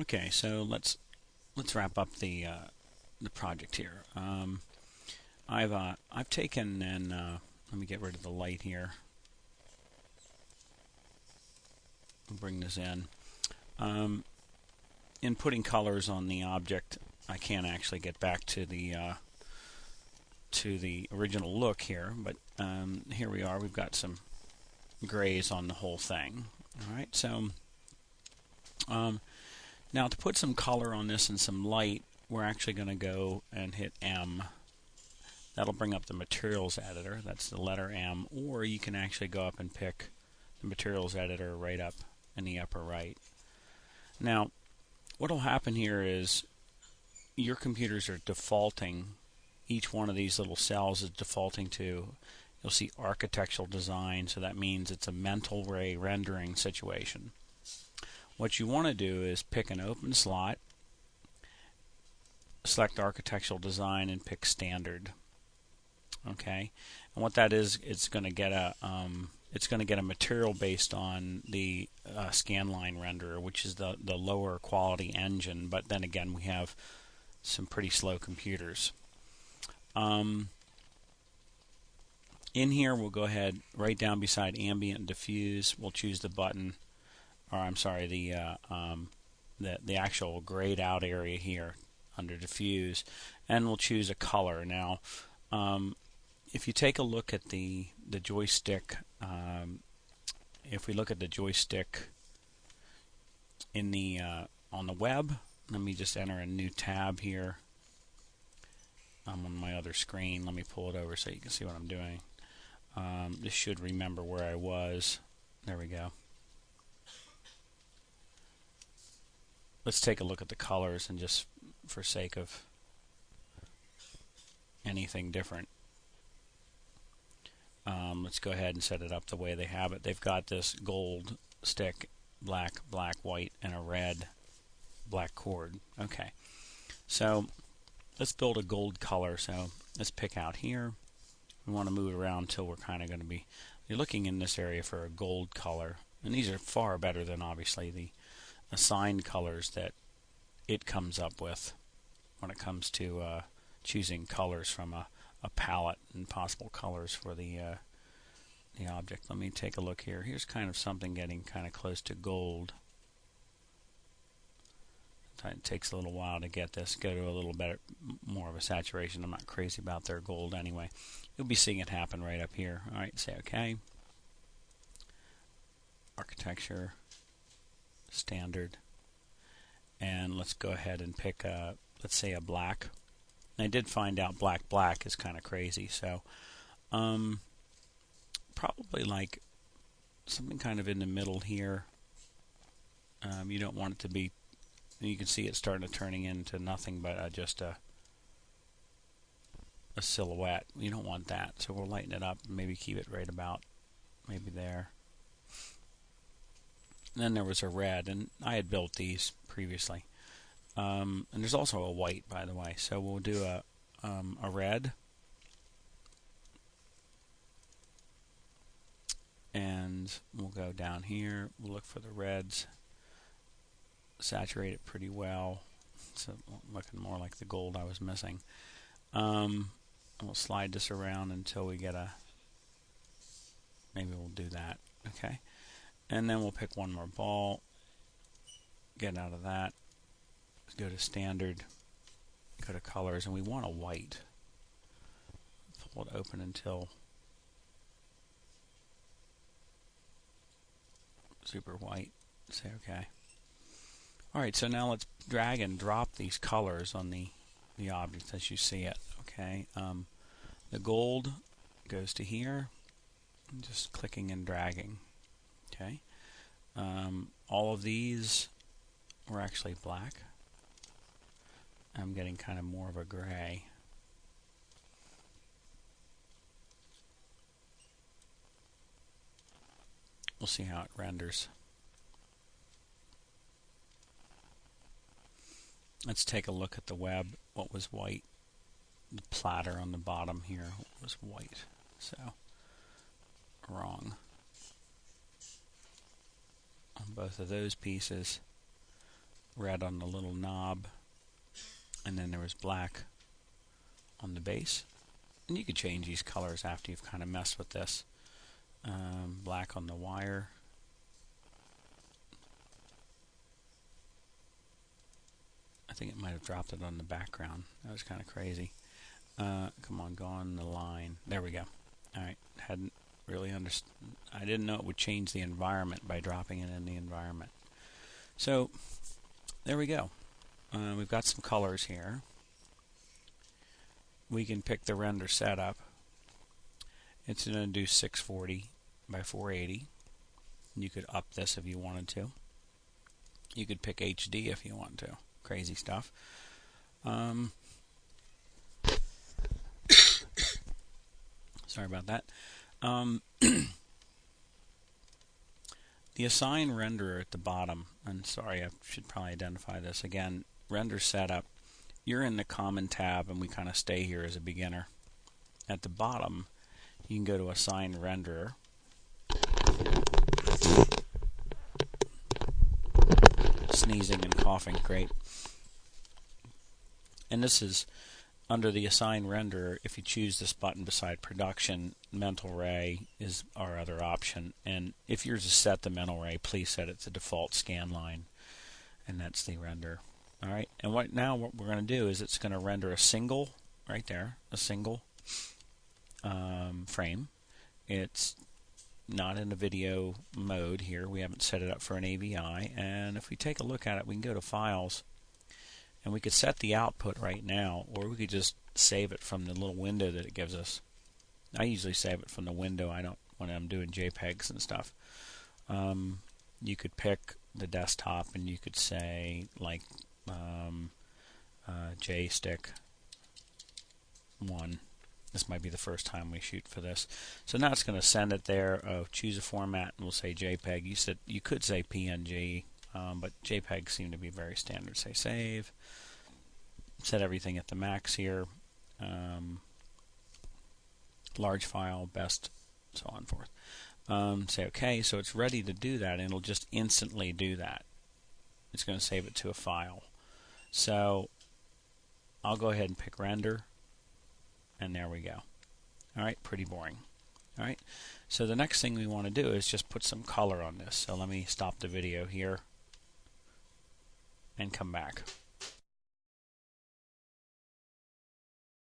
Okay, so let's wrap up the project here. I've taken and let me get rid of the light here. Bring this in. In putting colors on the object, I can't actually get back to the original look here, but here we are. We've got some grays on the whole thing. All right, so now to put some color on this and some light, we're actually going to go and hit M. That'll bring up the materials editor. That's the letter M. Or you can actually go up and pick the materials editor right up in the upper right. Now, what will happen here is your computers are defaulting. Each one of these little cells is defaulting to, you'll see architectural design, so that means it's a mental ray rendering situation. What you want to do is pick an open slot, select architectural design, and pick standard. Okay, and what that is, it's going to get a material based on the scanline renderer, which is the lower quality engine. But then again, we have some pretty slow computers. In here, we'll go ahead right down beside ambient and diffuse. We'll choose the button, or I'm sorry, the actual grayed out area here under diffuse, and we'll choose a color. Now, if you take a look at the joystick, if we look at the joystick in the on the web, let me just enter a new tab here. I'm on my other screen. Let me pull it over so you can see what I'm doing. This should remember where I was. There we go. Let's take a look at the colors, and just for sake of anything different, let's go ahead and set it up the way they have it. They've got this gold stick, black, white, and a red black cord. Okay, so let's build a gold color. So let's pick out here. We want to move it around until we're kind of going to be, you're looking in this area for a gold color, and these are far better than obviously the assigned colors that it comes up with when it comes to choosing colors from a palette and possible colors for the object. Let me take a look here. Here's kind of something getting kind of close to gold. It takes a little while to get this, go to a little bit more of a saturation. I'm not crazy about their gold anyway. You'll be seeing it happen right up here. Alright, say OK. Architecture, standard, and let's go ahead and pick let's say a black. And I did find out black is kind of crazy, so probably like something kind of in the middle here. You don't want it to be, you can see it starting to turning into nothing but just a silhouette. You don't want that, so we'll lighten it up and maybe keep it right about maybe there. And then there was a red, and I had built these previously. And there's also a white, by the way, so we'll do a red, and we'll go down here. We'll look for the reds, saturate it pretty well, so looking more like the gold I was missing. We'll slide this around until we get a, maybe we'll do that. Okay, and then we'll pick one more ball, get out of that, go to standard, go to colors, and we want a white. Pull it open until super white. Say OK. Alright, so now let's drag and drop these colors on the object as you see it. Okay, the gold goes to here. I'm just clicking and dragging. Okay, all of these were actually black. I'm getting kind of more of a gray. We'll see how it renders. Let's take a look at the web. What was white? The platter on the bottom here was white. So, wrong on both of those pieces. red on the little knob, and then there was black on the base. And you could change these colors after you've kind of messed with this. Black on the wire. I think it might have dropped it on the background. That was kind of crazy. Come on, go on the line. There we go. Alright, hadn't really understood. I didn't know it would change the environment by dropping it in the environment. So, there we go. We've got some colors here. We can pick the render setup. It's going to do 640 by 480. You could up this if you wanted to. You could pick HD if you want to. Crazy stuff. Sorry about that. The assign renderer at the bottom, and sorry, I should probably identify this again. Render setup. You're in the common tab, and we kind of stay here as a beginner. At the bottom, you can go to assign renderer. Sneezing and coughing, great. And this is under the assign renderer. If you choose this button beside production, mental ray is our other option. And if yours is set to mental ray, please set it to default scan line, and that's the render. All right. And what we're going to do is it's going to render a single right there, a single frame. It's not in the video mode here. We haven't set it up for an AVI. And if we take a look at it, we can go to Files, and we could set the output right now, or we could just save it from the little window that it gives us. I usually save it from the window. I don't when I'm doing JPEGs and stuff. You could pick the desktop, and you could say like JStick 1. This might be the first time we shoot for this. So now it's going to send it there. Choose a format, and we'll say JPEG. You could say PNG, but JPEG seem to be very standard. Say save. Set everything at the max here. Large file, best, so on and forth. Say OK. So it's ready to do that, and it'll just instantly do that. It's going to save it to a file. So I'll go ahead and pick render. And there we go. Alright, pretty boring. Alright, so the next thing we want to do is just put some color on this. So let me stop the video here and come back.